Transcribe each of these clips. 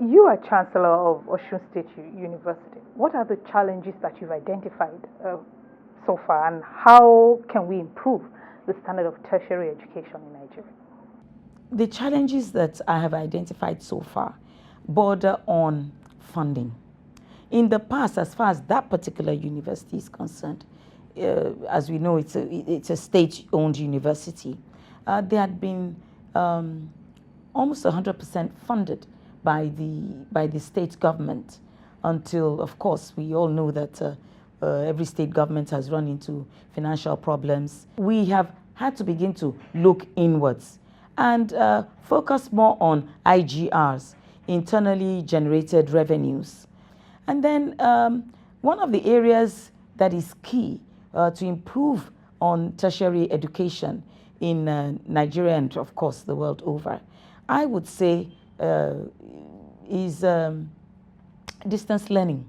You are Chancellor of Osun State University. What are the challenges that you've identified so far, and how can we improve the standard of tertiary education in Nigeria? The challenges that I have identified so far border on funding. In the past, as far as that particular university is concerned, as we know, it's a state-owned university. They had been almost 100% funded by the state government until, of course, we all know that every state government has run into financial problems. We have had to begin to look inwards and focus more on IGRs, internally generated revenues. And then one of the areas that is key to improve on tertiary education in Nigeria and, of course, the world over, I would say is distance learning.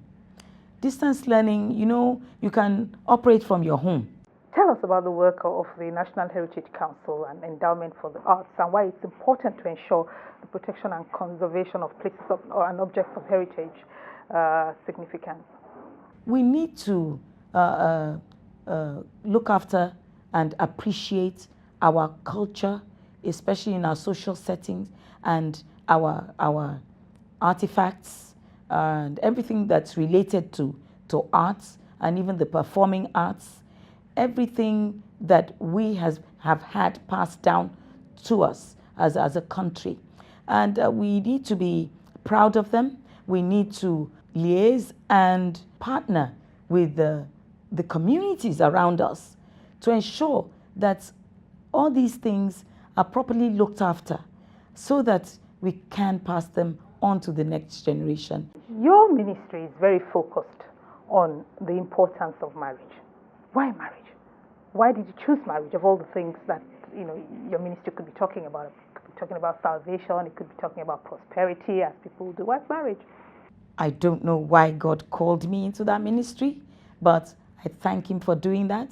Distance learning, you know, you can operate from your home. Tell us about the work of the National Heritage Council and Endowment for the Arts, and why it's important to ensure the protection and conservation of places and objects of heritage significance. We need to look after and appreciate our culture, especially in our social settings, and our artifacts and everything that's related to arts, and even the performing arts, everything that we have had passed down to us as a country. And we need to be proud of them. We need to liaise and partner with the communities around us to ensure that all these things are properly looked after so that we can pass them on to the next generation. Your ministry is very focused on the importance of marriage. Why marriage? Why did you choose marriage of all the things that your ministry could be talking about? It could be talking about salvation, it could be talking about prosperity, as people do. Why marriage? I don't know why God called me into that ministry, but I thank Him for doing that.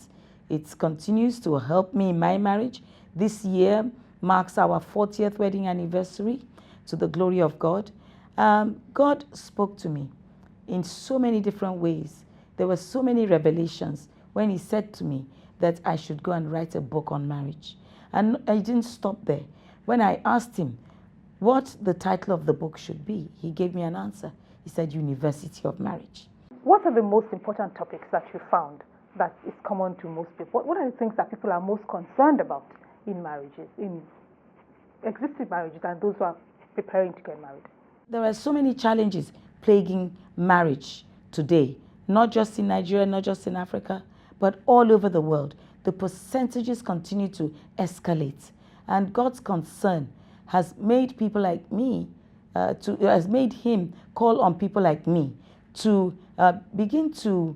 It continues to help me in my marriage. This year marks our 40th wedding anniversary, to the glory of God. God spoke to me in so many different ways. There were so many revelations when He said to me that I should go and write a book on marriage. And I didn't stop there. When I asked Him what the title of the book should be, He gave me an answer. He said, University of Marriage. What are the most important topics that you found that is common to most people? What are the things that people are most concerned about in marriages, in existing marriages, and those who are preparing to get married? There are so many challenges plaguing marriage today, not just in Nigeria, not just in Africa, but all over the world. The percentages continue to escalate, and God's concern has made people like me, has made Him call on people like me to begin to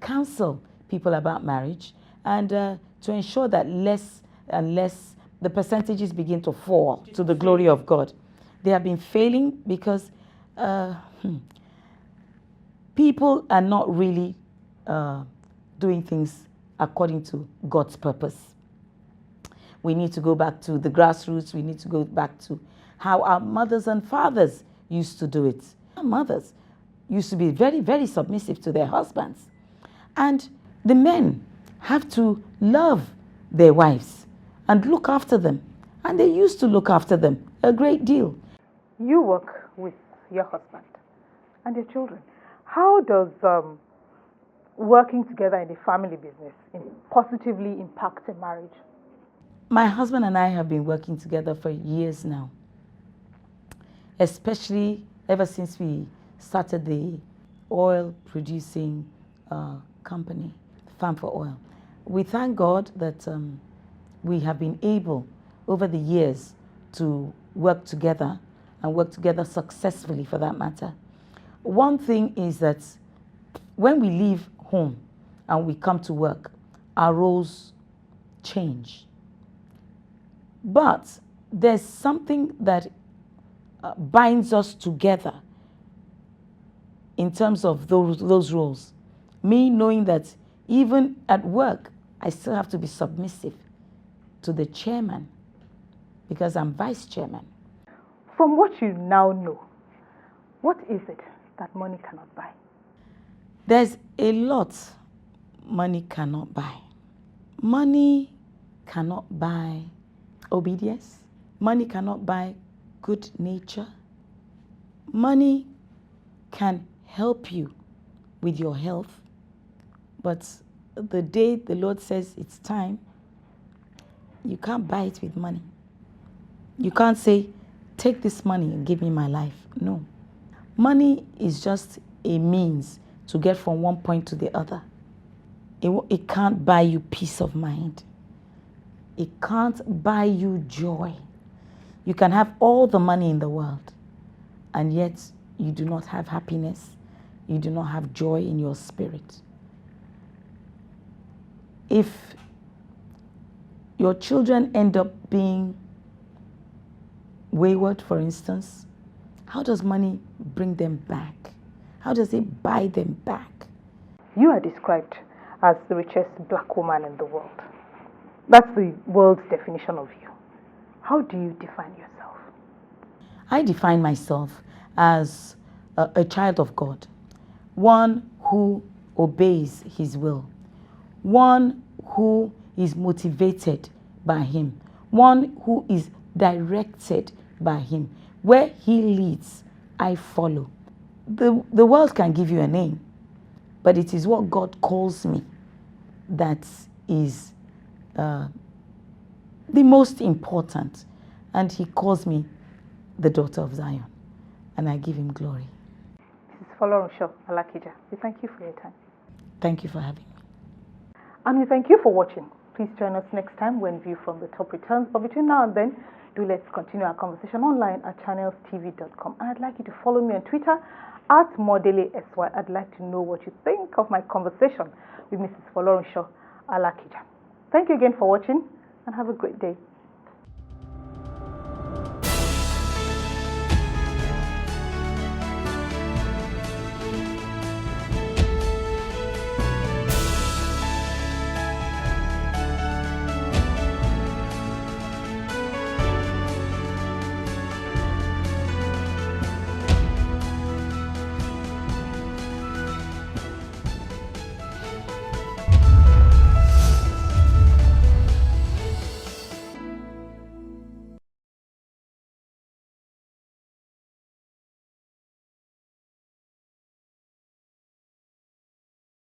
counsel people about marriage, and to ensure that less and less the percentages begin to fall to the glory of God. They have been failing because people are not really doing things according to God's purpose. We need to go back to the grassroots. We need to go back to how our mothers and fathers used to do it. Our mothers used to be very, very submissive to their husbands. And the men have to love their wives and look after them. And they used to look after them a great deal. You work with your husband and your children. How does working together in a family business positively impact a marriage? My husband and I have been working together for years now, especially ever since we started the oil producing company, Farm for Oil. We thank God that we have been able over the years to work together and work together successfully, for that matter. One thing is that when we leave home and we come to work, our roles change. But there's something that binds us together in terms of those roles. Me knowing that even at work, I still have to be submissive to the chairman because I'm vice chairman. From what you now know, What is it that money cannot buy? There's a lot money cannot buy. Money cannot buy obedience. Money cannot buy good nature. Money can help you with your health, but the day the Lord says it's time, you can't buy it with money. You can't say, take this money and give me my life. No. Money is just a means to get from one point to the other. It can't buy you peace of mind. It can't buy you joy. You can have all the money in the world, and yet you do not have happiness. You do not have joy in your spirit. If your children end up being wayward, for instance, how does money bring them back? How does it buy them back? You are described as the richest black woman in the world. That's the world's definition of you. How do you define yourself? I define myself as a child of God, one who obeys His will, one who is motivated by Him, one who is directed by Him. Where He leads, I follow. The world can give you a name, but it is what God calls me that is the most important. And He calls me the daughter of Zion, and I give Him glory. Mrs. Folorunsho Alakija, we thank you for your time. Thank you for having me. And we thank you for watching. Please join us next time when View from the Top returns. But between now and then, let's continue our conversation online at channelstv.com. And I'd like you to follow me on Twitter at ModelleSY. I'd like to know what you think of my conversation with Mrs. Folorunsho Alakija. Thank you again for watching, and have a great day.